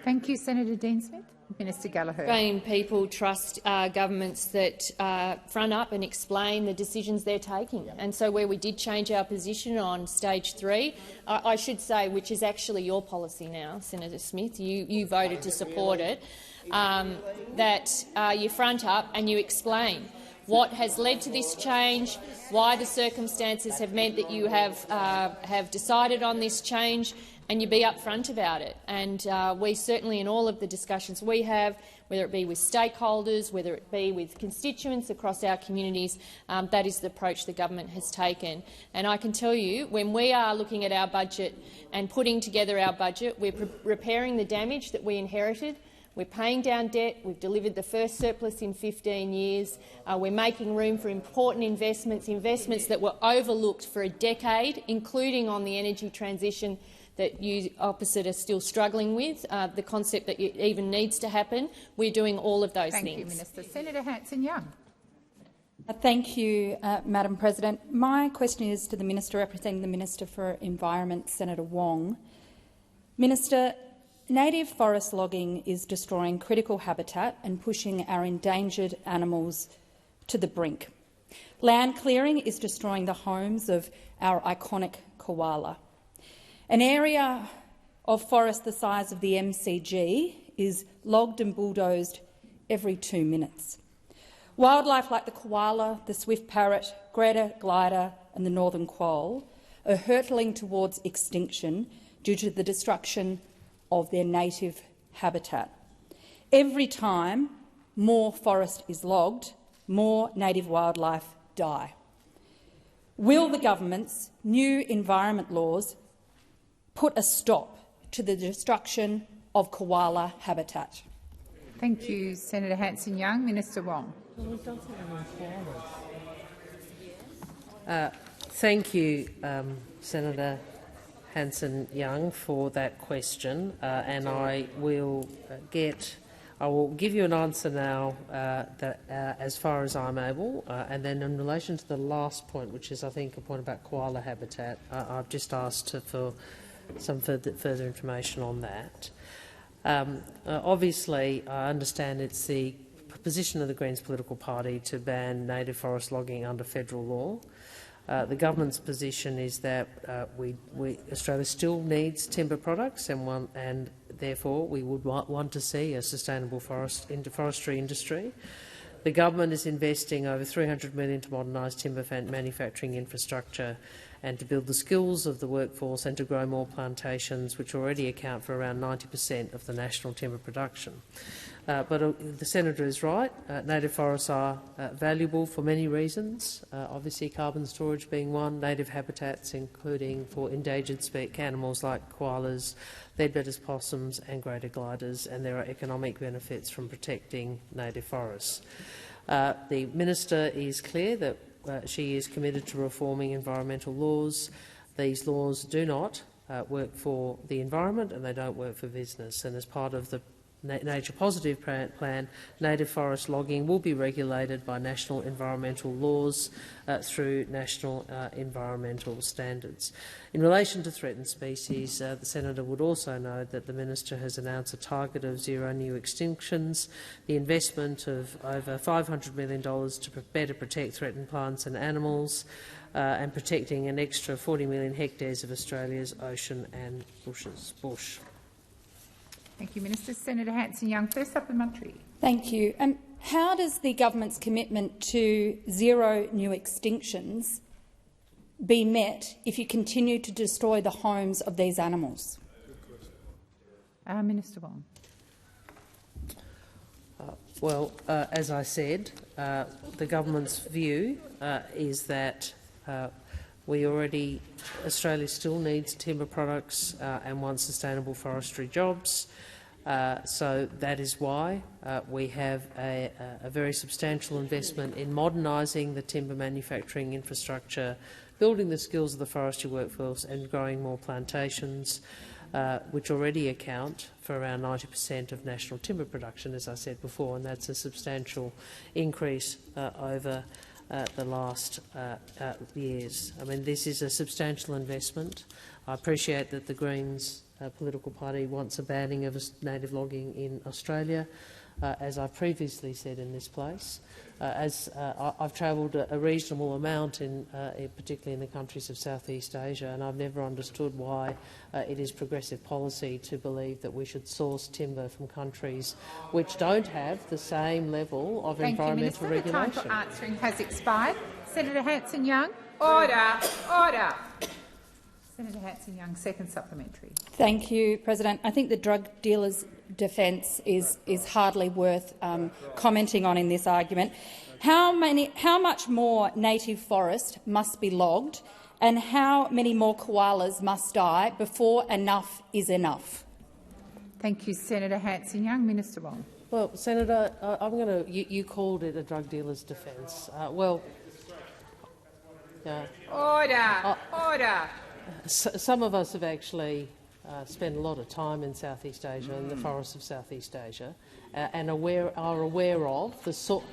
Thank you, Senator Dean Smith. Minister Gallagher. Australian people trust governments that front up and explain the decisions they're taking. And so where we did change our position on Stage 3, I should say, which is actually your policy now, Senator Smith, you voted to support it, that you front up and you explain what has led to this change, why the circumstances have meant that you have decided on this change, and you be upfront about it. And we certainly, in all of the discussions we have, whether it be with stakeholders, whether it be with constituents across our communities, that is the approach the government has taken. And I can tell you, when we are looking at our budget and putting together our budget, we're repairing the damage that we inherited. We're paying down debt. We've delivered the first surplus in 15 years. We're making room for important investments that were overlooked for a decade, including on the energy transition that you opposite are still struggling with, the concept that it even needs to happen. We're doing all of those things. Thank you, Minister. Senator Hanson-Young. Thank you, Madam President. My question is to the Minister representing the Minister for Environment, Senator Wong. Minister, native forest logging is destroying critical habitat and pushing our endangered animals to the brink. Land clearing is destroying the homes of our iconic koala. An area of forest the size of the MCG is logged and bulldozed every 2 minutes. Wildlife like the koala, the swift parrot, greater glider and the northern quoll are hurtling towards extinction due to the destruction of their native habitat. Every time more forest is logged, more native wildlife die. Will the government's new environment laws put a stop to the destruction of koala habitat? Thank you, Senator Hanson-Young. Minister Wong. Thank you, Senator Hanson-Young, for that question, and I will give you an answer now as far as I'm able, and then in relation to the last point, which is, I think, a point about koala habitat, I've just asked for some further information on that. Obviously, I understand it's the position of the Greens political party to ban native forest logging under federal law. The government's position is that Australia still needs timber products, and therefore we would want to see a sustainable forestry industry. The government is investing over $300 million to modernise timber manufacturing infrastructure and to build the skills of the workforce and to grow more plantations, which already account for around 90% of the national timber production. But the senator is right. Native forests are valuable for many reasons, obviously carbon storage being one, native habitats including for endangered animals like koalas, leadbeater's possums and greater gliders, and there are economic benefits from protecting native forests. The minister is clear that she is committed to reforming environmental laws. These laws do not work for the environment and they don't work for business. And as part of the Nature Positive Plan, native forest logging will be regulated by national environmental laws through national environmental standards. In relation to threatened species, the senator would also know that the minister has announced a target of 0 new extinctions, the investment of over $500 million to better protect threatened plants and animals, and protecting an extra 40 million hectares of Australia's ocean and bush. Thank you, Minister. Senator Hanson-Young, first supplementary. Thank you. how does the government's commitment to zero new extinctions be met if you continue to destroy the homes of these animals? Minister Wong. As I said, the government's view is that Australia still needs timber products and wants sustainable forestry jobs. So that is why we have a very substantial investment in modernising the timber manufacturing infrastructure, building the skills of the forestry workforce and growing more plantations, which already account for around 90% of national timber production, as I said before, and that's a substantial increase over the last years. I mean, this is a substantial investment. I appreciate that the Greens political party wants a banning of native logging in Australia. As I've previously said in this place, I've travelled a reasonable amount, particularly in the countries of Southeast Asia, and I've never understood why it is progressive policy to believe that we should source timber from countries which don't have the same level of environmental regulation. The time for answering has expired. Senator Hanson-Young. Order. Order. Senator Hanson-Young, second supplementary. Thank you, President. I think the drug dealers' defence is hardly worth commenting on in this argument. How much more native forest must be logged, and how many more koalas must die before enough is enough? Thank you, Senator Hanson-Young. Minister Wong. Well, Senator, you called it a drug dealer's defence. Order. Order. Some of us have actually spent a lot of time in Southeast Asia, in the forests of Southeast Asia, and are aware of the sort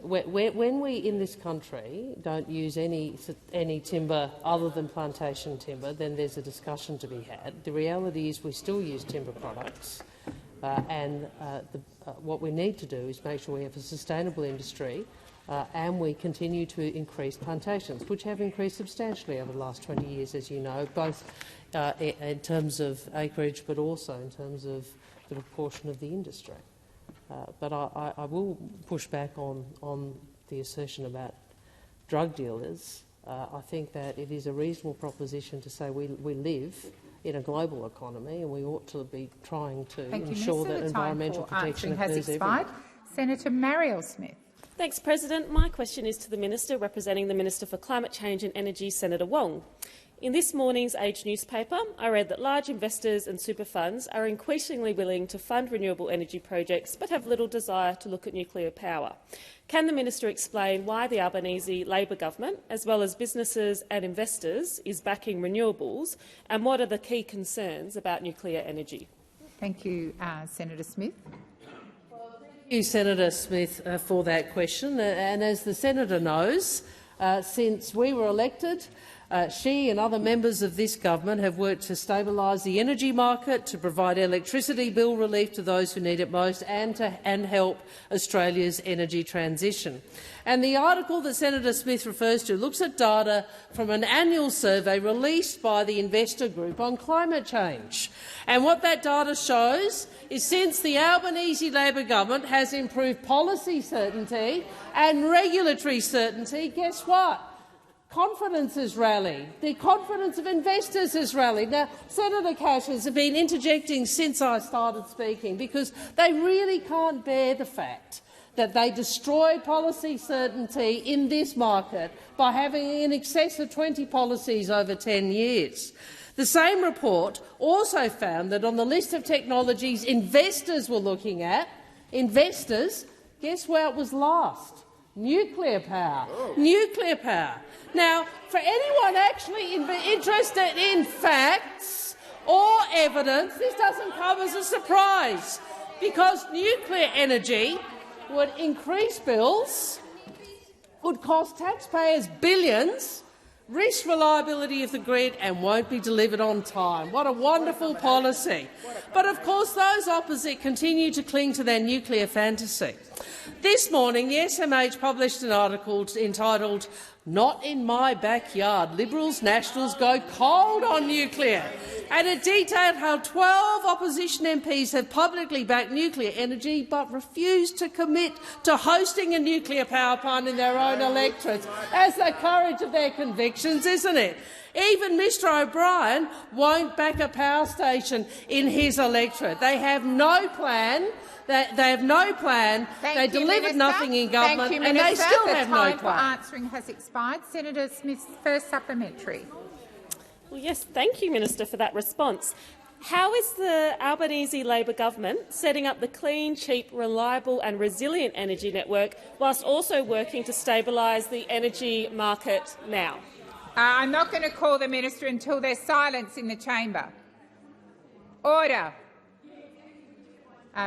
when we in this country don't use any timber other than plantation timber, then there's a discussion to be had. The reality is we still use timber products, and what we need to do is make sure we have a sustainable industry. And we continue to increase plantations, which have increased substantially over the last 20 years, as you know, both in terms of acreage but also in terms of the proportion of the industry. But I will push back on the assertion about drug dealers. I think that it is a reasonable proposition to say we live in a global economy and we ought to be trying to ensure that environmental protection occurs everywhere. Senator Marielle Smith. Thanks, President. My question is to the Minister representing the Minister for Climate Change and Energy, Senator Wong. In this morning's Age newspaper, I read that large investors and super funds are increasingly willing to fund renewable energy projects but have little desire to look at nuclear power. Can the Minister explain why the Albanese Labor government, as well as businesses and investors, is backing renewables, and what are the key concerns about nuclear energy? Thank you, Senator Smith. Thank you, Senator Smith, for that question. And as the senator knows, since we were elected, she and other members of this government have worked to stabilise the energy market, to provide electricity bill relief to those who need it most, and help Australia's energy transition. And the article that Senator Smith refers to looks at data from an annual survey released by the investor group on climate change. And what that data shows is since the Albanese Labor government has improved policy certainty and regulatory certainty, guess what? Confidence has rallied. The confidence of investors has rallied. Now, Senator Cash has been interjecting since I started speaking because they really can't bear the fact that they destroyed policy certainty in this market by having in excess of 20 policies over 10 years. The same report also found that on the list of technologies investors were looking at, guess where it was last? Nuclear power. Oh. Nuclear power. Now, for anyone actually interested in facts or evidence, this doesn't come as a surprise, because nuclear energy would increase bills, would cost taxpayers billions, risk reliability of the grid and won't be delivered on time. What a wonderful policy. But of course those opposite continue to cling to their nuclear fantasy. This morning the SMH published an article entitled Not in my backyard. Liberals, Nationals go cold on nuclear. And it detailed how 12 opposition MPs have publicly backed nuclear energy but refused to commit to hosting a nuclear power plant in their own electorates. That's the courage of their convictions, isn't it? Even Mr O'Brien won't back a power station in his electorate. They have no plan. They have no plan. They delivered nothing in government, and they still have no plan. The time for answering has expired. Senator Smith's first supplementary. Well, yes, thank you, Minister, for that response. How is the Albanese Labor government setting up the clean, cheap, reliable and resilient energy network whilst also working to stabilise the energy market now? I'm not going to call the minister until there's silence in the chamber. Order.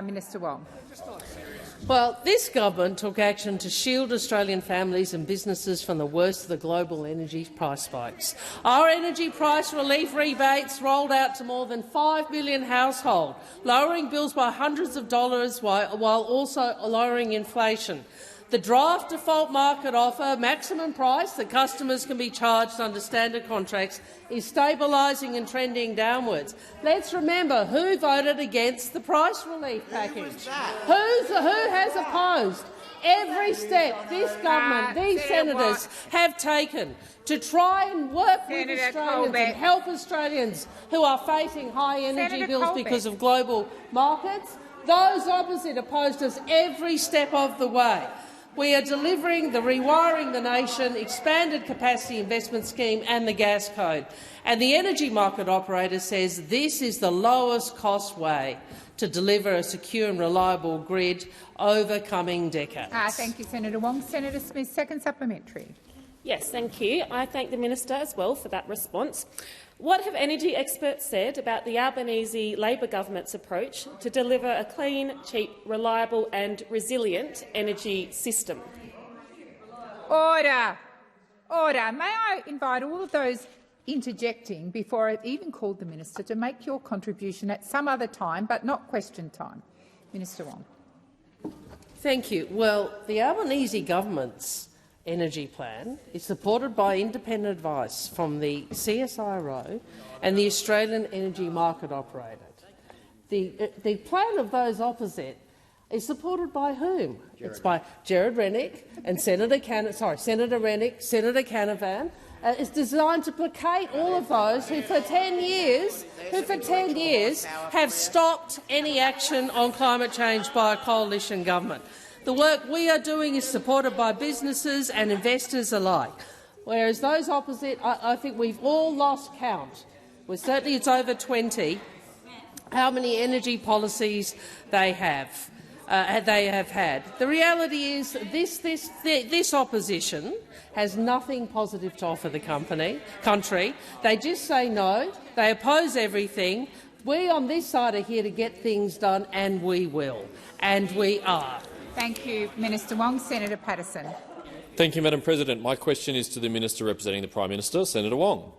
Minister Wong. Well, this government took action to shield Australian families and businesses from the worst of the global energy price spikes. Our energy price relief rebates rolled out to more than 5 million households, lowering bills by hundreds of dollars while also lowering inflation. The draft default market offer maximum price that customers can be charged under standard contracts is stabilising and trending downwards. Let's remember who voted against the price relief package. Who has opposed every step this government, these senators have taken to try and work with Australians and help Australians who are facing high energy bills because of global markets? Those opposite opposed us every step of the way. We are delivering the Rewiring the Nation, expanded capacity investment scheme and the gas code. And the energy market operator says this is the lowest cost way to deliver a secure and reliable grid over coming decades. Thank you, Senator Wong. Senator Smith, second supplementary. Yes, thank you. I thank the minister as well for that response. What have energy experts said about the Albanese Labor government's approach to deliver a clean, cheap, reliable and resilient energy system? Order. Order. May I invite all of those interjecting before I've even called the minister to make your contribution at some other time, but not question time. Minister Wong. Thank you. Well, the Albanese government's energy plan is supported by independent advice from the CSIRO and the Australian Energy Market Operator. The plan of those opposite is supported by whom? It's by Gerard Rennick and Senator Canavan. It's designed to placate all of those who for 10 years have stopped any action on climate change by a coalition government. The work we are doing is supported by businesses and investors alike, whereas those opposite, I think we've all lost count. Well, certainly it's over 20, how many energy policies they have had. The reality is this opposition has nothing positive to offer the country. They just say no. They oppose everything. We on this side are here to get things done, and we will, and we are. Thank you, Minister Wong. Senator Patterson. Thank you, Madam President. My question is to the Minister representing the Prime Minister, Senator Wong.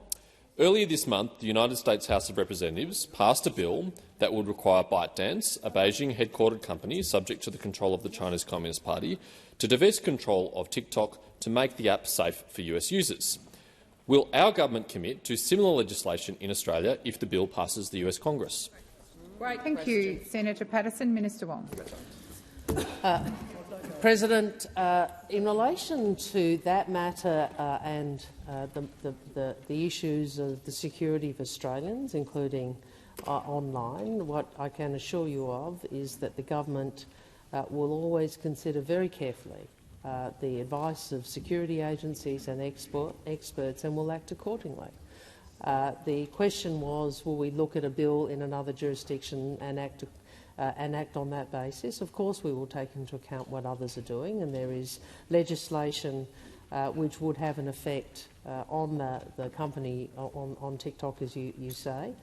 Earlier this month, the United States House of Representatives passed a bill that would require ByteDance, a Beijing-headquartered company subject to the control of the Chinese Communist Party, to divest control of TikTok to make the app safe for US users. Will our government commit to similar legislation in Australia if the bill passes the US Congress? Thank you, Senator Patterson. Minister Wong. President, in relation to that matter and the issues of the security of Australians, including online, what I can assure you of is that the government will always consider very carefully the advice of security agencies and experts and will act accordingly. The question was, will we look at a bill in another jurisdiction and act on that basis? Of course we will take into account what others are doing, and there is legislation which would have an effect on the company on TikTok, as you say.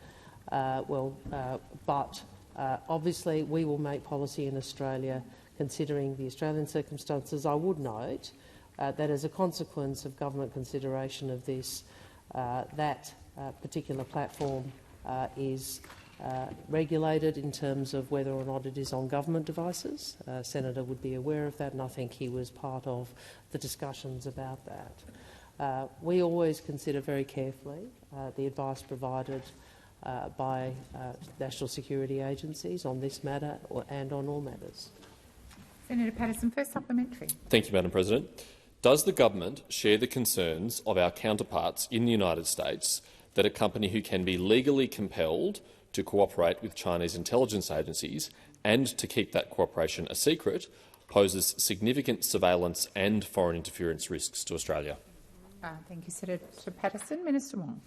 But obviously we will make policy in Australia considering the Australian circumstances. I would note that as a consequence of government consideration of this, that particular platform is regulated in terms of whether or not it is on government devices. Senator would be aware of that, and I think he was part of the discussions about that. We always consider very carefully the advice provided by national security agencies on this matter and on all matters. Senator Patterson, first supplementary. Thank you, Madam President. Does the government share the concerns of our counterparts in the United States that a company who can be legally compelled to cooperate with Chinese intelligence agencies and to keep that cooperation a secret poses significant surveillance and foreign interference risks to Australia? Thank you, Senator Patterson. Minister Wong.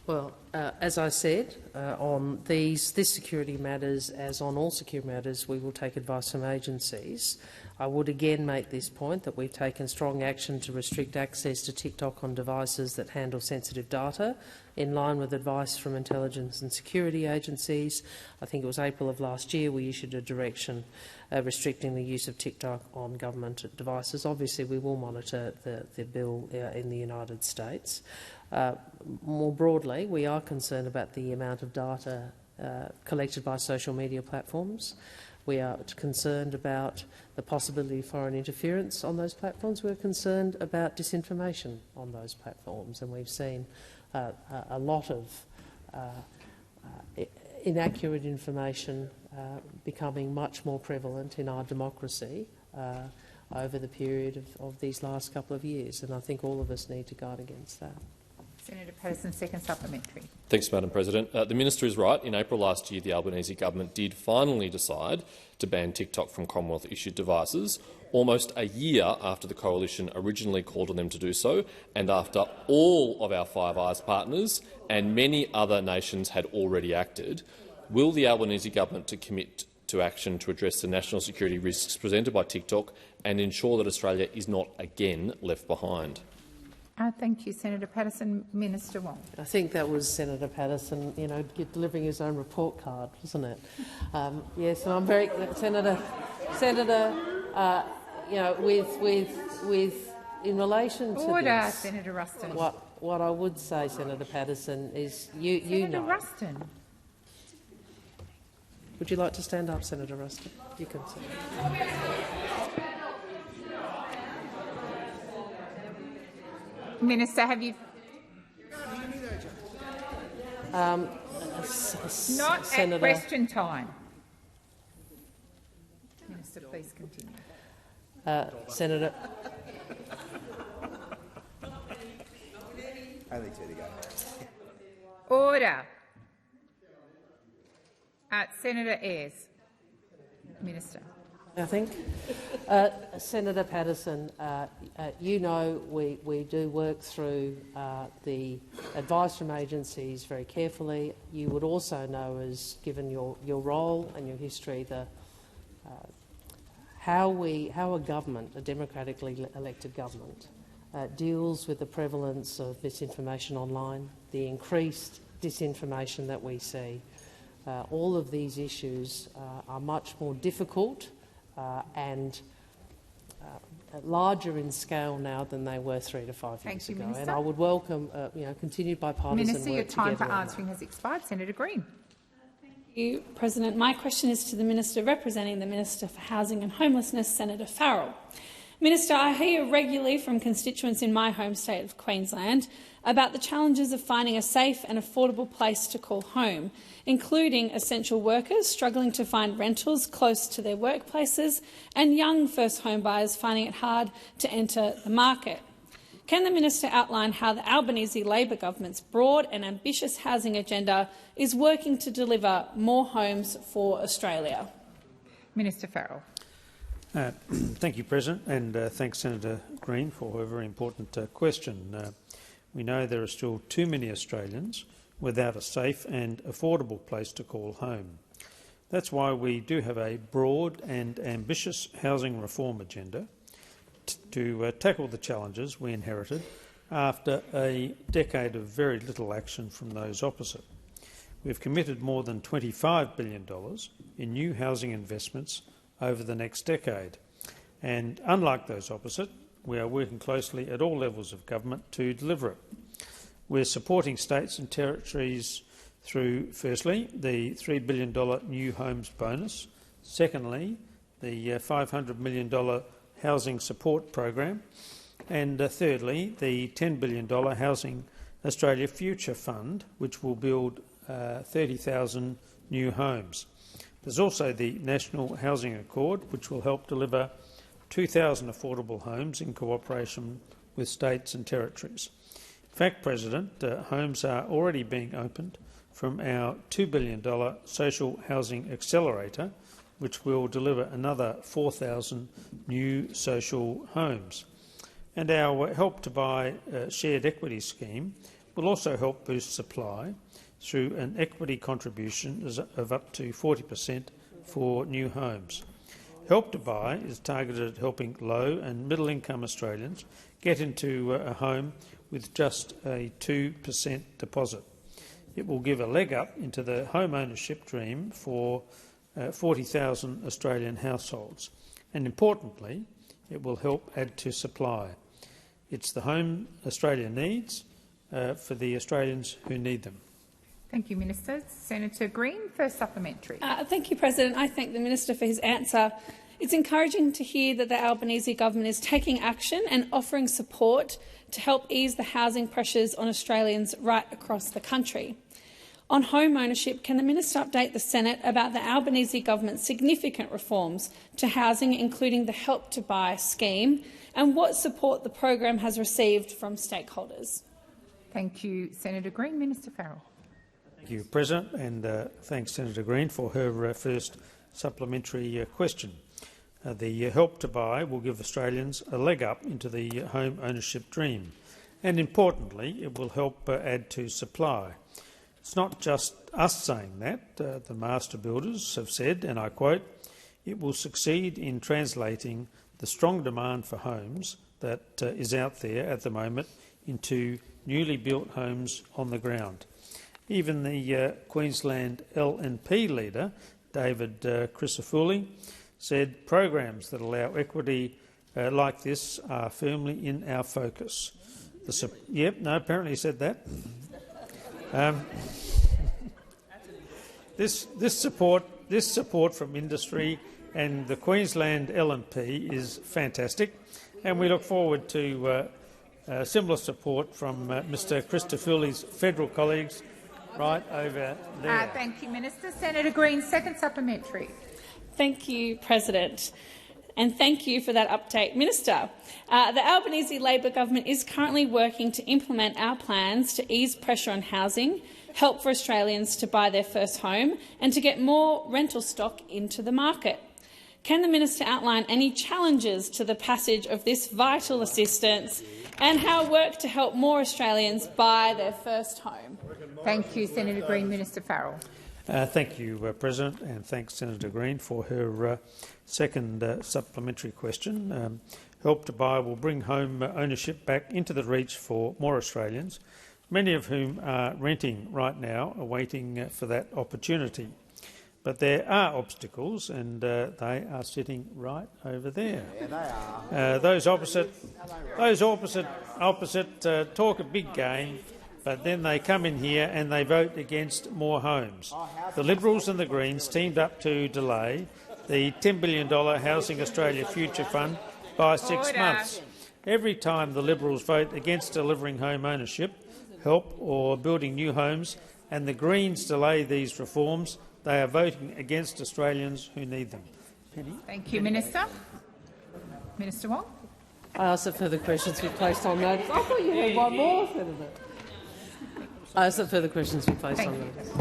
Well, as I said, on this security matters, as on all security matters, we will take advice from agencies. I would again make this point that we've taken strong action to restrict access to TikTok on devices that handle sensitive data, in line with advice from intelligence and security agencies. I think it was April of last year we issued a direction restricting the use of TikTok on government devices. Obviously, we will monitor the bill in the United States. More broadly, we are concerned about the amount of data collected by social media platforms. We are concerned about the possibility of foreign interference on those platforms. We're concerned about disinformation on those platforms, and we've seen a lot of inaccurate information becoming much more prevalent in our democracy over the period of these last couple of years, and I think all of us need to guard against that. Senator Patterson, second supplementary. Thanks, Madam President. The Minister is right. In April last year, the Albanese government did finally decide to ban TikTok from Commonwealth-issued devices, almost a year after the Coalition originally called on them to do so, and after all of our Five Eyes partners and many other nations had already acted. Will the Albanese government commit to action to address the national security risks presented by TikTok and ensure that Australia is not again left behind? Thank you, Senator Patterson. Minister Wong. I think that was Senator Patterson, delivering his own report card, wasn't it? Yes, and I'm very Senator. With in relation to order, this, Senator Ruston. What I would say, Senator Patterson, is Senator Ruston. Would you like to stand up, Senator Ruston? You can say. Minister, have you? Not Senator, at question time. Minister, please continue. Senator. Only two to go. Order. Senator Ayres. Minister. I think. Senator Patterson, we do work through the advice from agencies very carefully. You would also know, as given your role and your history, how a government, a democratically elected government, deals with the prevalence of misinformation online, the increased disinformation that we see. All of these issues are much more difficult and larger in scale now than they were 3 to 5 years ago. Minister. And I would welcome continued bipartisan Minister, work your time for together on answering has expired. Senator Green. Thank you, President. My question is to the Minister representing the Minister for Housing and Homelessness, Senator Farrell. Minister, I hear regularly from constituents in my home state of Queensland about the challenges of finding a safe and affordable place to call home, including essential workers struggling to find rentals close to their workplaces and young first home buyers finding it hard to enter the market. Can the Minister outline how the Albanese Labor government's broad and ambitious housing agenda is working to deliver more homes for Australia? Minister Farrell. Thank you, President, and thanks, Senator Green, for a very important question. We know there are still too many Australians without a safe and affordable place to call home. That's why we do have a broad and ambitious housing reform agenda to tackle the challenges we inherited after a decade of very little action from those opposite. We've committed more than $25 billion in new housing investments over the next decade. And unlike those opposite, we are working closely at all levels of government to deliver it. We're supporting states and territories through, firstly, the $3 billion New Homes bonus, secondly, the $500 million Housing Support Program, And thirdly, the $10 billion Housing Australia Future Fund, which will build 30,000 new homes. There's also the National Housing Accord, which will help deliver 2,000 affordable homes in cooperation with states and territories. In fact, President, homes are already being opened from our $2 billion Social Housing Accelerator, which will deliver another 4,000 new social homes. And our Help to Buy shared equity scheme will also help boost supply through an equity contribution of up to 40% for new homes. Help to Buy is targeted at helping low and middle-income Australians get into a home with just a 2% deposit. It will give a leg up into the home ownership dream for 40,000 Australian households. And importantly, it will help add to supply. It's the home Australia needs for the Australians who need them. Thank you, Minister. Senator Green, first supplementary. Thank you, President. I thank the Minister for his answer. It's encouraging to hear that the Albanese government is taking action and offering support to help ease the housing pressures on Australians right across the country. On home ownership, can the Minister update the Senate about the Albanese government's significant reforms to housing, including the Help to Buy scheme, and what support the program has received from stakeholders? Thank you, Senator Green. Minister Farrell. Thank you, President, and thanks Senator Green for her first supplementary question. The Help to Buy will give Australians a leg up into the home ownership dream, and importantly, it will help add to supply. It's not just us saying that. The master builders have said, and I quote, "It will succeed in translating the strong demand for homes that is out there at the moment into newly built homes on the ground." Even the Queensland LNP leader, David Crisafulli, said programs that allow equity like this are firmly in our focus. Apparently he said that. This support from industry and the Queensland LNP is fantastic, and we look forward to similar support from Mr Christofouli's federal colleagues right over there. Thank you, Minister. Senator Green, second supplementary. Thank you, President. And thank you for that update, Minister. The Albanese Labor government is currently working to implement our plans to ease pressure on housing, help for Australians to buy their first home and to get more rental stock into the market. Can the Minister outline any challenges to the passage of this vital assistance and how work to help more Australians buy their first home? Thank you, Senator Green. Minister Farrell. Thank you, President, and thanks Senator Green for her second supplementary question. Help to Buy will bring home ownership back into the reach for more Australians, many of whom are renting right now, waiting for that opportunity. But there are obstacles, and they are sitting right over there. Yeah, they are. Those opposite talk a big game, but then they come in here and they vote against more homes. The Liberals and the Greens teamed up to delay the $10 billion Housing Australia Future Fund by 6 months. Every time the Liberals vote against delivering home ownership, help or building new homes, and the Greens delay these reforms, they are voting against Australians who need them. Penny? Thank you, Minister. Minister Wong. I ask that further questions be placed on notice. I thought you had one more, Senator. I ask that further questions be placed on notice.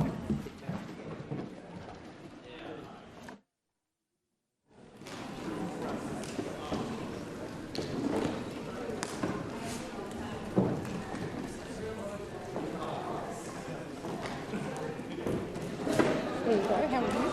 There you go. How are you?